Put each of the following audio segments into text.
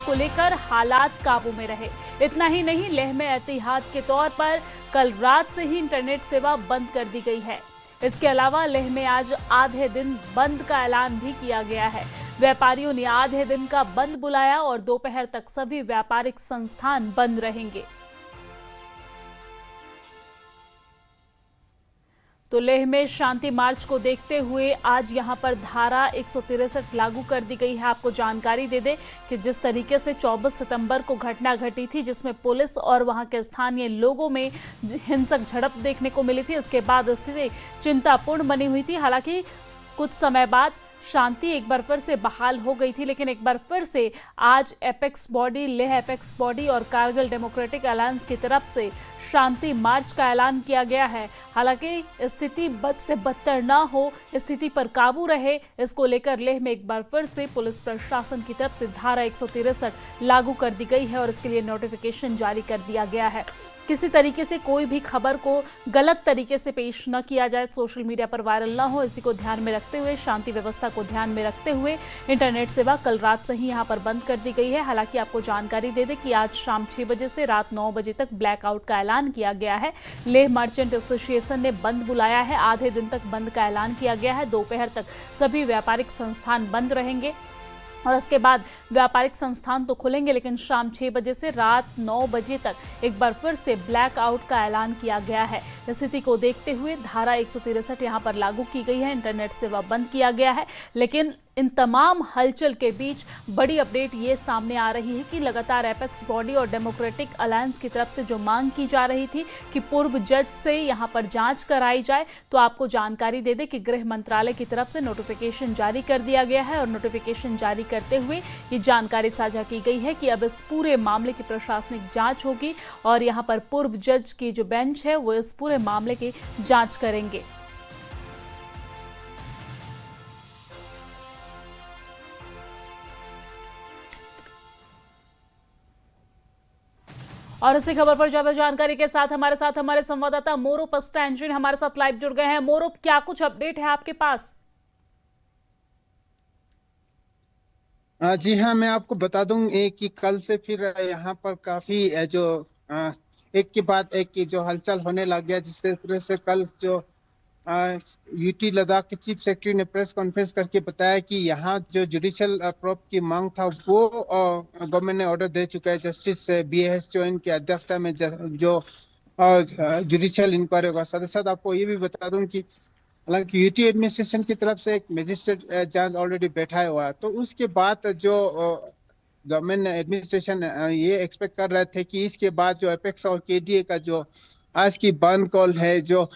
को लेकर हालात काबू में रहे। इतना ही नहीं, लेह में एहतियात के तौर पर कल रात से ही इंटरनेट सेवा बंद कर दी गई है। इसके अलावा लेह में आज आधे दिन बंद का ऐलान भी किया गया है। व्यापारियों ने आधे दिन का बंद बुलाया और दोपहर तक सभी व्यापारिक संस्थान बंद रहेंगे। तो लेह में शांति मार्च को देखते हुए आज यहां पर धारा 163 लागू कर दी गई है। आपको जानकारी दे दें कि जिस तरीके से 24 सितंबर को घटना घटी थी, जिसमें पुलिस और वहां के स्थानीय लोगों में हिंसक झड़प देखने को मिली थी, इसके बाद स्थिति चिंतापूर्ण बनी हुई थी। हालांकि कुछ समय बाद शांति एक बार फिर से बहाल हो गई थी, लेकिन एक बार फिर से आज apex body, Leh apex body और कारगिल डेमोक्रेटिक अलायंस की तरफ से शांति मार्च का ऐलान किया गया है। हालांकि स्थिति बद से बदतर ना हो, स्थिति पर काबू रहे, इसको लेकर लेह में एक बार फिर से पुलिस प्रशासन की तरफ से धारा 163 लागू कर दी गई है और इसके लिए नोटिफिकेशन जारी कर दिया गया है। किसी तरीके से कोई भी खबर को गलत तरीके से पेश न किया जाए, सोशल मीडिया पर वायरल ना हो, इसी को ध्यान में रखते हुए, शांति व्यवस्था को ध्यान में रखते हुए इंटरनेट सेवा कल रात से ही यहां पर बंद कर दी गई है। हालांकि आपको जानकारी दे दें कि आज शाम 6 बजे से रात 9 बजे तक ब्लैकआउट का ऐलान किया गया है। लेह मर्चेंट एसोसिएशन ने बंद बुलाया है। आधे दिन तक बंद का ऐलान किया गया है। दोपहर तक सभी व्यापारिक संस्थान बंद रहेंगे और इसके बाद व्यापारिक संस्थान तो खुलेंगे, लेकिन शाम 6 बजे से रात 9 बजे तक एक बार फिर से ब्लैकआउट का ऐलान किया गया है। स्थिति को देखते हुए धारा 163 यहां पर लागू की गई है। इंटरनेट सेवा बंद किया गया है। लेकिन इन तमाम हलचल के बीच बड़ी अपडेट ये सामने आ रही है कि लगातार एपेक्स बॉडी और डेमोक्रेटिक अलायंस की तरफ से जो मांग की जा रही थी कि पूर्व जज से यहां पर जांच कराई जाए, तो आपको जानकारी दे दें कि गृह मंत्रालय की तरफ से नोटिफिकेशन जारी कर दिया गया है और नोटिफिकेशन जारी करते हुए ये जानकारी साझा की गई है कि अब इस पूरे मामले की प्रशासनिक जांच होगी और यहां पर पूर्व जज की जो बेंच है वो इस पूरे मामले की जांच करेंगे। और इसी खबर पर ज्यादा जानकारी के साथ हमारे संवाददाता मोरूप स्टैंजिन हमारे साथ लाइव जुड़ गए हैं। मोरूप, क्या कुछ अपडेट है आपके पास? जी हाँ, मैं आपको बता दूं कि कल से फिर यहाँ पर काफी जो एक के बाद एक की जो हलचल होने लग गया, जिससे तरह से कल जो यूटी लद्दाख के चीफ सेक्रेटरी ने प्रेस कॉन्फ्रेंस करके बताया कि यहाँ जो जुडिशियल प्रोब की मांग था वो गवर्नमेंट ने ऑर्डर दे चुका है। जस्टिस BAS चोइन की अध्यक्षता में जो जुडिशियल इंक्वायरी होगा। साथ ही साथ आपको ये भी बता दूं कि हालांकि यूटी एडमिनिस्ट्रेशन की तरफ से एक मजिस्ट्रेट जज ऑलरेडी बैठा हुआ है, तो उसके बाद जो गवर्नमेंट एडमिनिस्ट्रेशन ये एक्सपेक्ट कर रहे थे कि इसके बाद जो एपेक्स और KDA का जो आज की बंद कॉल है, जो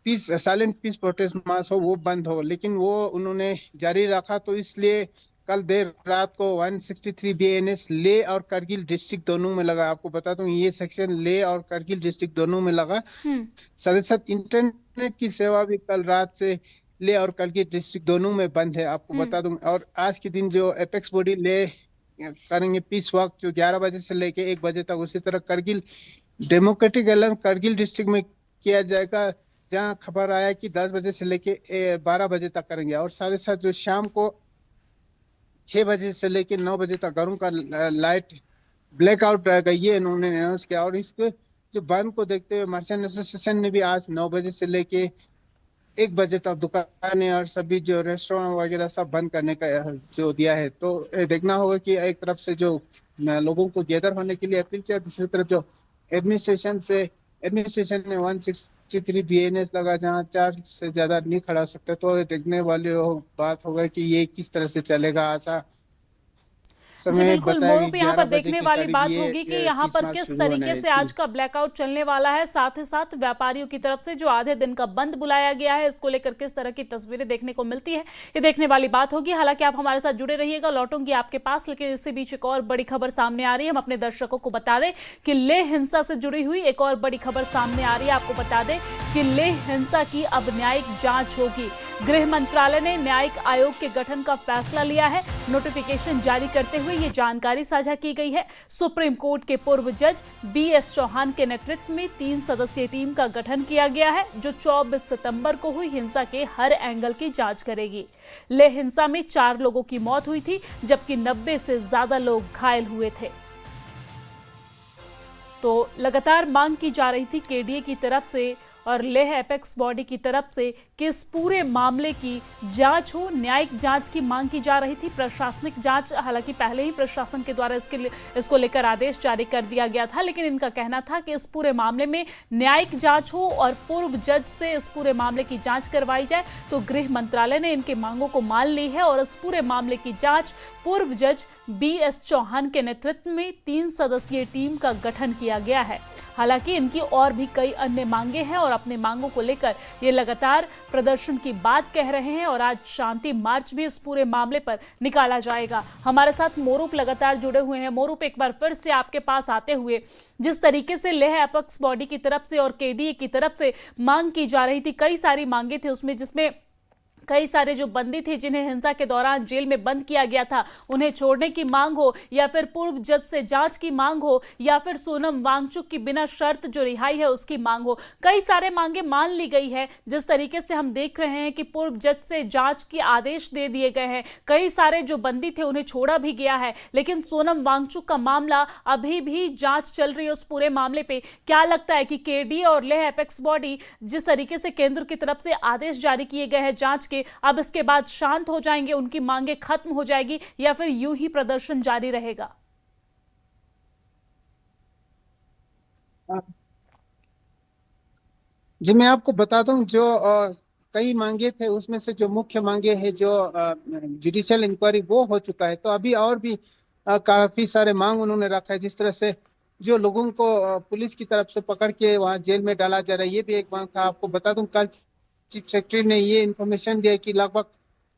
साइलेंट पीस प्रोटेस्ट मार्च हो, वो बंद हो, लेकिन वो उन्होंने जारी रखा। तो इसलिए कल देर रात को 163 BNS ले और करगिल डिस्ट्रिक्ट दोनों में लगा। आपको बता दूं ये सेक्शन ले और करगिल डिस्ट्रिक्ट दोनों में लगा। साथ ही साथ इंटरनेट की सेवा भी कल रात से ले और करगिल डिस्ट्रिक्ट दोनों में बंद है, आपको बता दूं। और आज के दिन जो एपेक्स बॉडी ले करेंगे पीस वॉक, जो 11 बजे से लेके 1 बजे तक, उसी तरह Kargil democratic alliance Kargil district में किया जाएगा, जहां खबर आया कि 10 बजे से लेके 12 बजे तक करेंगे। और साथ ही साथ जो शाम को 6 बजे से लेके 9 बजे तक घरों का लाइट ब्लैकआउट रहेगा, ये इन्होंने अनाउंस किया। और इसके जो बंद को देखते हुए मर्चेंट एसोसिएशन ने भी आज 9 बजे से लेके 1 बजे तक दुकानें और सभी जो रेस्टोरेंट वगैरह सब बंद करने का जो दिया है। तो देखना होगा कि एक तरफ से जो लोगों को गैदर होने के लिए अपील किया, दूसरी तरफ जो एडमिनिस्ट्रेशन ने 163 BNS लगा, जहाँ 4 से ज्यादा नहीं खड़ा सकते। तो देखने वाली बात होगा कि ये किस तरह से चलेगा। आशा जी बिल्कुल मोरूप, यहाँ पर देखने वाली बात होगी कि यहाँ पर किस तरीके से आज का ब्लैकआउट चलने वाला है। साथ ही साथ व्यापारियों की तरफ से जो आधे दिन का बंद बुलाया गया है, इसको लेकर किस तरह की तस्वीरें देखने को मिलती है, ये देखने वाली बात होगी। हालांकि आप हमारे साथ जुड़े रहिएगा, लौटूंगी आपके पास। लेकिन इसी बीच एक और बड़ी खबर सामने आ रही है। हम अपने दर्शकों को बता दें कि लेह हिंसा से जुड़ी हुई एक और बड़ी खबर सामने आ रही है। आपको बता दें कि लेह हिंसा की अब न्यायिक जांच होगी। गृह मंत्रालय ने न्यायिक आयोग के गठन का फैसला लिया है। नोटिफिकेशन जारी करते हुए हुए ये जानकारी साझा की गई है। सुप्रीम कोर्ट के पूर्व जज BS चौहान के नेतृत्व में 3 सदस्यीय टीम का गठन किया गया है, जो 24 सितंबर को हुई हिंसा के हर एंगल की जांच करेगी। लेह हिंसा में 4 लोगों की मौत हुई थी, जबकि 90 से ज्यादा लोग घायल हुए थे। तो लगातार मांग की जा रही थी KDA की तरफ से और लेह एपेक्स बॉडी की तरफ से कि इस पूरे मामले की जांच हो, न्यायिक जांच की मांग की जा रही थी। प्रशासनिक जांच, हालांकि पहले ही प्रशासन के द्वारा इसको लेकर आदेश जारी कर दिया गया था, लेकिन इनका कहना था कि इस पूरे मामले में न्यायिक जांच हो और पूर्व जज से इस पूरे मामले की जांच करवाई जाए। तो गृह मंत्रालय ने इनके मांगों को मान ली है और इस पूरे मामले की जांच पूर्व जज BS चौहान के नेतृत्व में 3 सदस्यीय टीम का गठन किया गया है। हालांकि इनकी और भी कई अन्य मांगे हैं और अपने मांगों को लेकर ये लगातार प्रदर्शन की बात कह रहे हैं और आज शांति मार्च भी इस पूरे मामले पर निकाला जाएगा। हमारे साथ मोरूप लगातार जुड़े हुए हैं। मोरूप, एक बार फिर से आपके पास आते हुए, जिस तरीके से लेह एपेक्स बॉडी की तरफ से और KDA की तरफ से मांग की जा रही थी, कई सारी मांगे थी उसमें, जिसमें कई सारे जो बंदी थे जिन्हें हिंसा के दौरान जेल में बंद किया गया था, उन्हें छोड़ने की मांग हो, या फिर पूर्व जज से जांच की मांग हो, या फिर सोनम वांगचुक की बिना शर्त जो रिहाई है उसकी मांग हो। कई सारे मांगे मान ली गई है। जिस तरीके से हम देख रहे हैं कि पूर्व जज से जांच के आदेश दे दिए गए हैं, कई सारे जो बंदी थे उन्हें छोड़ा भी गया है, लेकिन सोनम वांगचुक का मामला अभी भी जांच चल रही है उस पूरे मामले पे। क्या लगता है कि KDA और लेह एपेक्स बॉडी, जिस तरीके से केंद्र की तरफ से आदेश जारी किए गए हैं जांच के, अब इसके बाद शांत हो जाएंगे, उनकी मांगे खत्म हो जाएगी, या फिर यूं ही प्रदर्शन जारी रहेगा? जी, मैं आपको बता दूं, जो कई मांगे थे उसमें से जो मुख्य मांगे हैं, जो जुडिशियल इंक्वायरी, वो हो चुका है। तो अभी और भी काफी सारे मांग उन्होंने रखा है। जिस तरह से जो लोगों को पुलिस की तरफ से पकड़ के वहां जेल में डाला जा रहा है, ये भी एक मांग था। आपको बता दूं, कल चीफ सेक्रेटरी ने ये इन्फॉर्मेशन दिया कि लगभग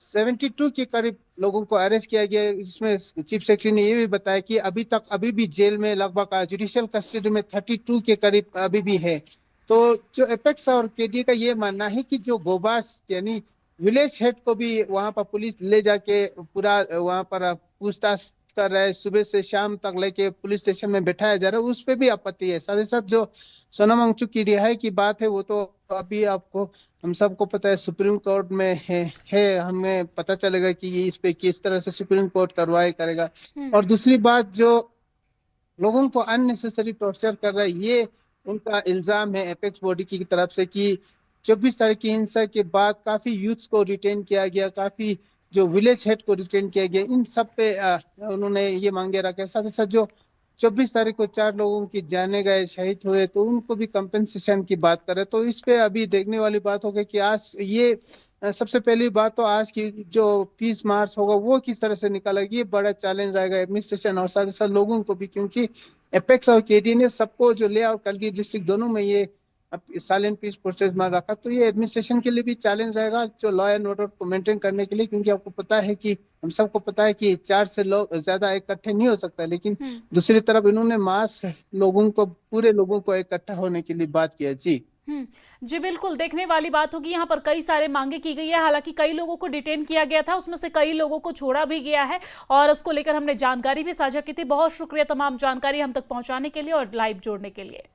72 के करीब लोगों को अरेस्ट किया गया है। इसमें चीफ सेक्रेटरी ने ये भी बताया कि अभी भी जेल में लगभग जुडिशियल कस्टडी में 32 के करीब अभी भी है। तो जो एपेक्स और KDA का ये मानना है कि जो गोबास यानी विलेज हेड को भी वहां पर पुलिस ले जाके पूरा वहां पर पूछताछ कर रहा है, सुबह से शाम तक लेके पुलिस स्टेशन में बैठाया जा रहा है, उस पर भी आपत्ति है। साथ ही साथ जो सोनम वांगचुक की रिहाई की बात है, वो तो अभी आपको, हम सबको पता है, सुप्रीम कोर्ट में है। हमें पता चलेगा कि ये इस पे किस तरह से सुप्रीम कोर्ट कार्रवाई करेगा। और दूसरी बात, जो लोगों को अननेसेसरी टॉर्चर कर रहा है, ये उनका इल्जाम है एपेक्स बॉडी की तरफ से कि 24 तारीख की हिंसा के बाद काफी यूथ्स को रिटेन किया गया, काफी जो विलेज हेड को रिटेन किया गया, इन सब पे उन्होंने ये मांगे रखे। साथ ही साथ जो 24 तारीख को 4 लोगों की जाने गए, शहीद हुए, तो उनको भी कंपेंसेशन की बात करे। तो इस पे अभी देखने वाली बात होगी कि आज ये सबसे पहली बात तो आज की जो पीस मार्च होगा वो किस तरह से निकालेगी, ये बड़ा चैलेंज रहेगा एडमिनिस्ट्रेशन और साथ ही साथ लोगों को भी, क्योंकि एपेक्स और KDA ने सबको, जो ले और करगिल डिस्ट्रिक्ट दोनों में ये साइलेंट पीस प्रोसेस में रखा। तो ये एडमिनिस्ट्रेशन के लिए भी चैलेंज रहेगा, जो लॉ एंड ऑर्डर को मेंटेन करने के लिए, क्योंकि आपको पता है कि, हम सबको पता है कि 4 से लोग ज्यादा इकट्ठे नहीं हो सकता, लेकिन दूसरी तरफ इन्होंने मास लोगों को, पूरे लोगों को इकट्ठा होने के लिए बात किया। जी जी बिल्कुल, देखने वाली बात होगी। यहाँ पर कई सारे मांगे की गई है। हालांकि कई लोगों को डिटेन किया गया था, उसमें से कई लोगों को छोड़ा भी गया है और उसको लेकर हमने जानकारी भी साझा की थी। बहुत शुक्रिया तमाम जानकारी हम तक पहुंचाने के लिए और लाइव जोड़ने के लिए।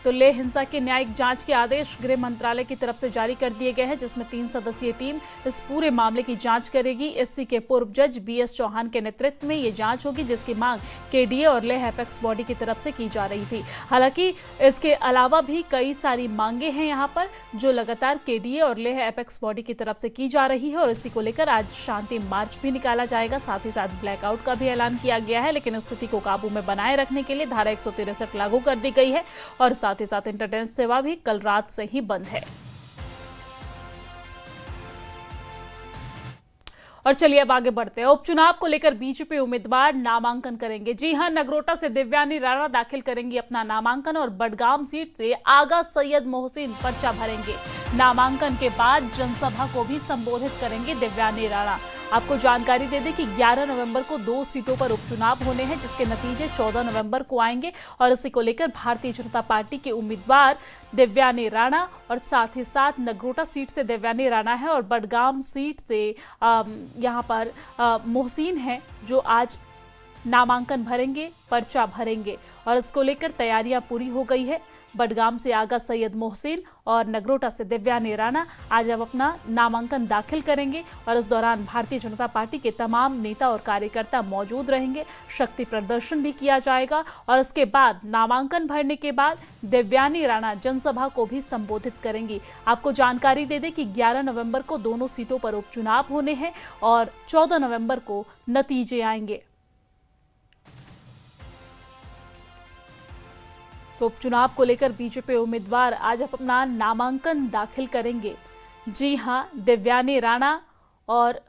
तो लेह हिंसा के न्यायिक जांच के आदेश गृह मंत्रालय की तरफ से जारी कर दिए गए हैं, जिसमें 3 सदस्यीय टीम इस पूरे मामले की जांच करेगी। SC के पूर्व जज BS चौहान के नेतृत्व में ये जांच होगी, जिसकी मांग KDA और लेह एपेक्स बॉडी की तरफ से की जा रही थी। हालांकि इसके अलावा भी कई सारी मांगे हैं यहाँ पर, जो लगातार KDA और लेह एपेक्स बॉडी की तरफ से की जा रही है और इसी को लेकर आज शांति मार्च भी निकाला जाएगा। साथ ही साथ ब्लैकआउट का भी ऐलान किया गया है, लेकिन स्थिति को काबू में बनाए रखने के लिए धारा 163 लागू कर दी गई है और साथ ही साथ इंटरनेट सेवा भी कल रात से ही बंद है। और चलिए अब आगे बढ़ते हैं। उपचुनाव को लेकर बीजेपी उम्मीदवार नामांकन करेंगे। जी हां, नगरोटा से दिव्यानी राणा दाखिल करेंगी अपना नामांकन और बडगाम सीट से आगा सैयद मोहसिन पर्चा भरेंगे। नामांकन के बाद जनसभा को भी संबोधित करेंगे दिव्यानी राणा। आपको जानकारी दे दें कि 11 नवंबर को 2 सीटों पर उपचुनाव होने हैं, जिसके नतीजे 14 नवंबर को आएंगे और इसी को लेकर भारतीय जनता पार्टी के उम्मीदवार देवयानी राणा और साथ ही साथ नगरोटा सीट से देवयानी राणा है और बडगाम सीट से यहाँ पर मोहसिन है, जो आज नामांकन भरेंगे, पर्चा भरेंगे और इसको लेकर तैयारियां पूरी हो गई है। बडगाम से आगा सैयद मोहसिन और नगरोटा से देवयानी राणा आज अब अपना नामांकन दाखिल करेंगे और इस दौरान भारतीय जनता पार्टी के तमाम नेता और कार्यकर्ता मौजूद रहेंगे। शक्ति प्रदर्शन भी किया जाएगा और इसके बाद नामांकन भरने के बाद देवयानी राणा जनसभा को भी संबोधित करेंगी। आपको जानकारी दे दें कि 11 नवंबर को दोनों सीटों पर उपचुनाव होने हैं और 14 नवंबर को नतीजे आएंगे। तो उपचुनाव को लेकर बीजेपी उम्मीदवार आज अपना नामांकन दाखिल करेंगे। जी हां, देवयानी राणा और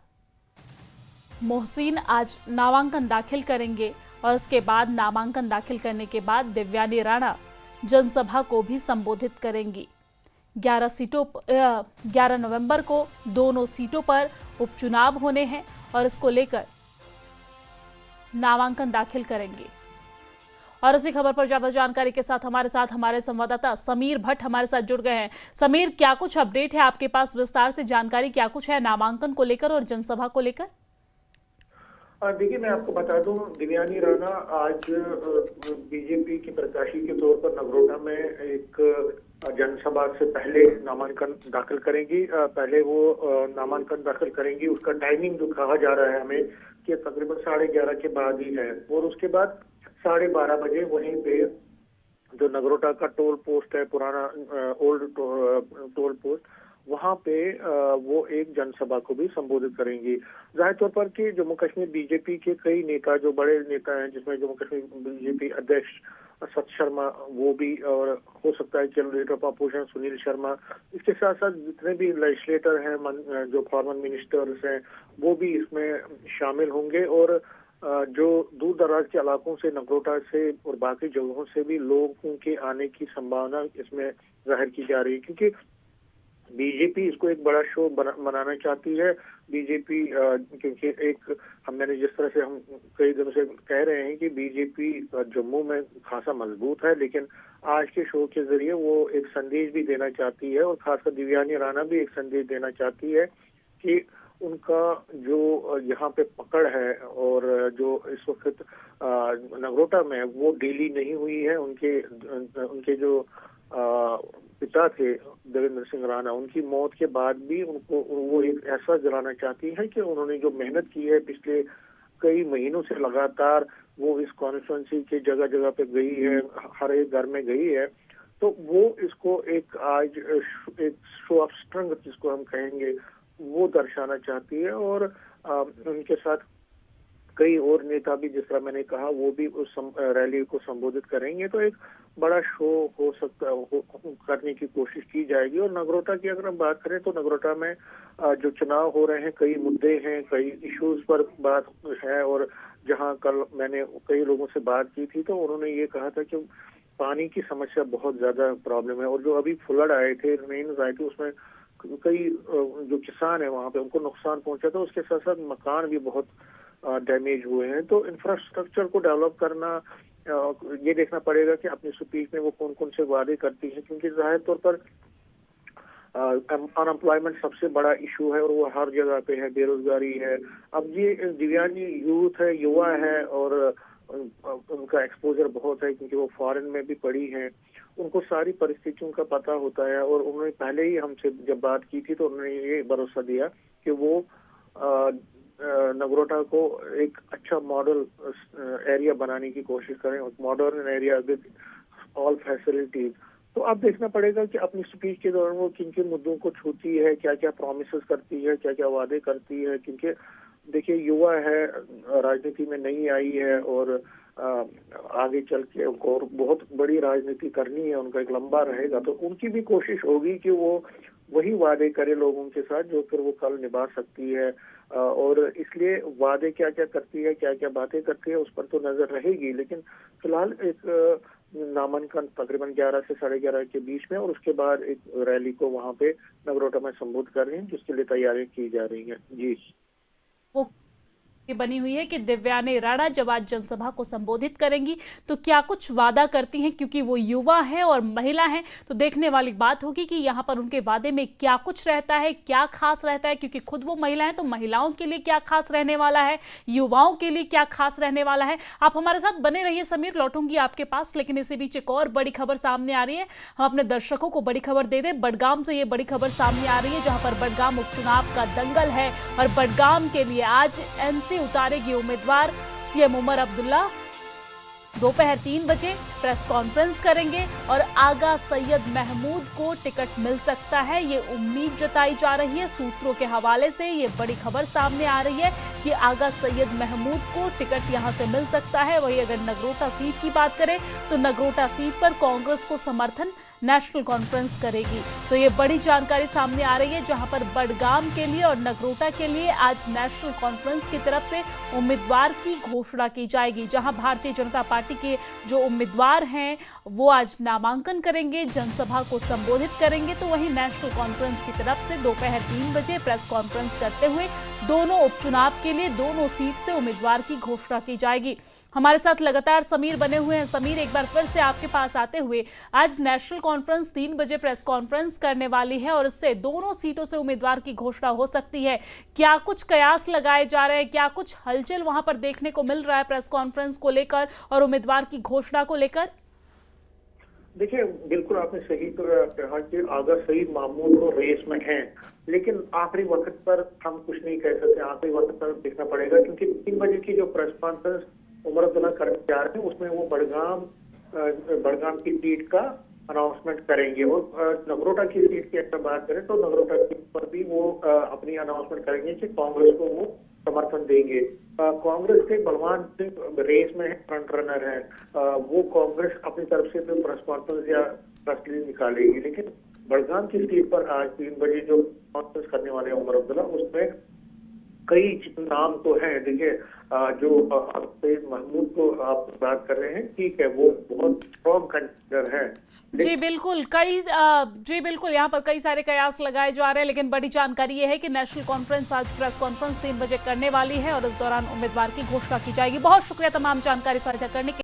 मोहसिन आज नामांकन दाखिल करेंगे और इसके बाद नामांकन दाखिल करने के बाद देवयानी राणा जनसभा को भी संबोधित करेंगी। 11 नवंबर को दोनों सीटों पर उपचुनाव होने हैं और इसको लेकर नामांकन दाखिल करेंगे। और इसी खबर पर ज्यादा जानकारी के साथ हमारे संवाददाता समीर भट्ट हमारे साथ जुड़ गए हैं। समीर, क्या कुछ अपडेट है आपके पास? विस्तार से जानकारी क्या कुछ है नामांकन को लेकर और जनसभा को लेकर? देखिए, मैं आपको बता दूं, देवयानी राणा आज बीजेपी के प्रत्याशी के तौर पर नगरोटा में एक जनसभा से पहले नामांकन दाखिल करेंगी। पहले वो नामांकन दाखिल करेंगी, उसका टाइमिंग जो कहा जा रहा है हमें कि तकरीबन 11:30 के बाद ही है और उसके बाद 12:30 बजे वहीं पे जो नगरोटा का टोल पोस्ट है, पुराना ओल्ड टोल पोस्ट, वहां पे वो एक जनसभा को भी संबोधित करेंगी। जाहिर तौर पर कि जम्मू कश्मीर बीजेपी के कई नेता, जो बड़े नेता हैं, जिसमें जम्मू कश्मीर बीजेपी अध्यक्ष सत शर्मा वो भी, और हो सकता है कि leader of opposition Sunil Sharma, इसके साथ साथ जितने भी लेजिस्लेटर हैं, जो फॉरेन मिनिस्टर्स हैं, वो भी इसमें शामिल होंगे और जो दूर दराज के इलाकों से, नगरोटा से और बाकी जगहों से भी लोगों के आने की संभावना इसमें जाहिर की जा रही है, क्योंकि बीजेपी इसको एक बड़ा शो बनाना चाहती है। बीजेपी क्योंकि एक मैंने जिस तरह से हम कई दिनों से कह रहे हैं कि बीजेपी जम्मू में खासा मजबूत है, लेकिन आज के शो के जरिए वो एक संदेश भी देना चाहती है और खासकर देवयानी राणा भी एक संदेश देना चाहती है कि उनका जो यहाँ पे पकड़ है और जो इस वक्त नगरोटा में वो डेली नहीं हुई है। उनके जो पिता थे देवेंद्र सिंह राणा, उनकी मौत के बाद भी उनको वो एक एहसास दिलाना चाहती है कि उन्होंने जो मेहनत की है पिछले कई महीनों से लगातार, वो इस कॉन्स्टिट्यूंसी के जगह जगह पे गई है, हर एक घर में गई है, तो वो इसको एक आज एक शो ऑफ स्ट्रेंथ जिसको हम कहेंगे वो दर्शाना चाहती है। और उनके साथ कई और नेता भी, जिस तरह मैंने कहा, वो भी उस रैली को संबोधित करेंगे। तो एक बड़ा शो हो सकता करने की कोशिश की जाएगी। और नगरोटा की अगर हम बात करें तो नगरोटा में जो चुनाव हो रहे हैं, कई मुद्दे हैं, कई इश्यूज पर बात है। और जहां कल मैंने कई लोगों से बात की थी तो उन्होंने ये कहा था कि पानी की समस्या बहुत ज्यादा प्रॉब्लम है और जो अभी फ्लड आए थे, रेन्स आए थे, उसमें कई जो किसान है वहां पे उनको नुकसान पहुंचा था। उसके साथ साथ मकान भी बहुत डैमेज हुए हैं। तो इंफ्रास्ट्रक्चर को डेवलप करना, ये देखना पड़ेगा कि अपनी स्पीच में वो कौन कौन से वादे करती है, क्योंकि जाहिर तौर पर अनएम्प्लॉयमेंट सबसे बड़ा इशू है और वो हर जगह पे है, बेरोजगारी है। अब ये दिव्यांगी यूथ है, युवा है और उनका एक्सपोजर बहुत है क्योंकि वो फॉरेन में भी पढ़ी हैं, उनको सारी परिस्थितियों का पता होता है। और उन्होंने पहले ही हमसे जब बात की थी तो उन्होंने ये भरोसा दिया कि वो नगरोटा को एक अच्छा मॉडल एरिया बनाने की कोशिश करें, modern area with all facilities. तो अब देखना पड़ेगा कि अपनी स्पीच के दौरान वो किन किन मुद्दों को छूती है, क्या क्या प्रॉमिसेस करती है, क्या क्या वादे करती है। क्योंकि देखिए, युवा है, राजनीति में नहीं आई है और आगे चल के उनको और बहुत बड़ी राजनीति करनी है, उनका एक लंबा रहेगा। तो उनकी भी कोशिश होगी कि वो वही वादे करे लोगों के साथ जो फिर वो कल निभा सकती है। और इसलिए वादे क्या क्या करती है, क्या क्या बातें करती है, उस पर तो नजर रहेगी। लेकिन फिलहाल एक नामांकन तकरीबन 11 से 11:30 के बीच में और उसके बाद एक रैली को वहां पे नगरोटा में संबोधित कर रही है, जिसके लिए तैयारियां की जा रही हैं। जी वो बनी हुई है कि दिव्यानी राणा जब आज जनसभा को संबोधित करेंगी तो क्या कुछ वादा करती हैं, क्योंकि वो युवा हैं और महिला हैं, तो देखने वाली बात होगी कि यहाँ पर उनके वादे में क्या कुछ रहता है, क्या खास रहता है, क्योंकि खुद वो महिला हैं तो महिलाओं के लिए क्या खास रहने वाला है, युवाओं के लिए क्या खास रहने वाला है। आप हमारे साथ बने रहिए समीर, लौटूंगी आपके पास, लेकिन इसी बीच एक और बड़ी खबर सामने आ रही है। हम अपने दर्शकों को बड़ी खबर दे दें। बडगाम से ये बड़ी खबर सामने आ रही है, जहां पर बडगाम उपचुनाव का दंगल है और बडगाम के लिए आज एनसी उतारेगी उम्मीदवार सीएम उमर अब्दुल्ला। दोपहर 3 बजे प्रेस कॉन्फ्रेंस करेंगे और आगा सैयद महमूद को टिकट मिल सकता है, ये उम्मीद जताई जा रही है। सूत्रों के हवाले से ये बड़ी खबर सामने आ रही है कि आगा सैयद महमूद को टिकट यहां से मिल सकता है। वहीं अगर नगरोटा सीट की बात करें तो नगरोटा सीट पर कांग्रेस को समर्थन नेशनल कॉन्फ्रेंस करेगी। तो ये बड़ी जानकारी सामने आ रही है, जहां पर बडगाम के लिए और नगरोटा के लिए आज नेशनल कॉन्फ्रेंस की तरफ से उम्मीदवार की घोषणा की जाएगी। जहां भारतीय जनता पार्टी के जो उम्मीदवार हैं वो आज नामांकन करेंगे, जनसभा को संबोधित करेंगे, तो वहीं नेशनल कॉन्फ्रेंस की तरफ से दोपहर 3 बजे प्रेस कॉन्फ्रेंस करते हुए दोनों उपचुनाव के लिए दोनों सीट से उम्मीदवार की घोषणा की जाएगी। हमारे साथ लगातार समीर बने हुए हैं। समीर, एक बार फिर से आपके पास आते हुए, आज नेशनल कॉन्फ्रेंस 3 बजे प्रेस कॉन्फ्रेंस करने वाली है और इससे दोनों सीटों से उम्मीदवार की घोषणा हो सकती है। क्या कुछ कयास लगाए जा रहे हैं, क्या कुछ हलचल वहां पर देखने को मिल रहा है प्रेस कॉन्फ्रेंस को लेकर और उम्मीदवार की घोषणा को लेकर? देखिए, बिल्कुल आपने सही कहा कि आगा सईद महमूद तो रेस में हैं, लेकिन आखिरी वक्त पर हम कुछ नहीं कह सकते। आखिरी वक्त पर देखना पड़ेगा, क्योंकि 3 बजे की जो प्रेस कॉन्फ्रेंस उमर अब्दुल्ला करने जा रहे हैं उसमें वो बडगाम की सीट का अनाउंसमेंट करेंगे। और नगरोटा की सीट की अगर बात करें तो नगरोटा सीट पर भी वो अपनी अनाउंसमेंट करेंगे कि कांग्रेस को वो समर्थन देंगे। कांग्रेस के बलवान सिंह रेस में फ्रंट रनर है, वो कांग्रेस अपनी तरफ से तो प्रेस कॉन्फ्रेंस या प्रेस रिलीज निकालेगी, लेकिन बडगाम की सीट पर आज 3 बजे जो कॉन्फ्रेंस करने वाले उमर अब्दुल्ला, उसमें कई नाम तो हैं। देखिए, जो सईद महमूद को आप बात कर रहे हैं, ठीक है, वो बहुत स्ट्रॉन्ग कंटेंडर है। जी बिल्कुल, यहाँ पर कई सारे कयास लगाए जा रहे हैं, लेकिन बड़ी जानकारी ये है कि नेशनल कॉन्फ्रेंस आज प्रेस कॉन्फ्रेंस 3 बजे करने वाली है और इस दौरान उम्मीदवार की घोषणा की जाएगी। बहुत शुक्रिया तमाम जानकारी साझा करने के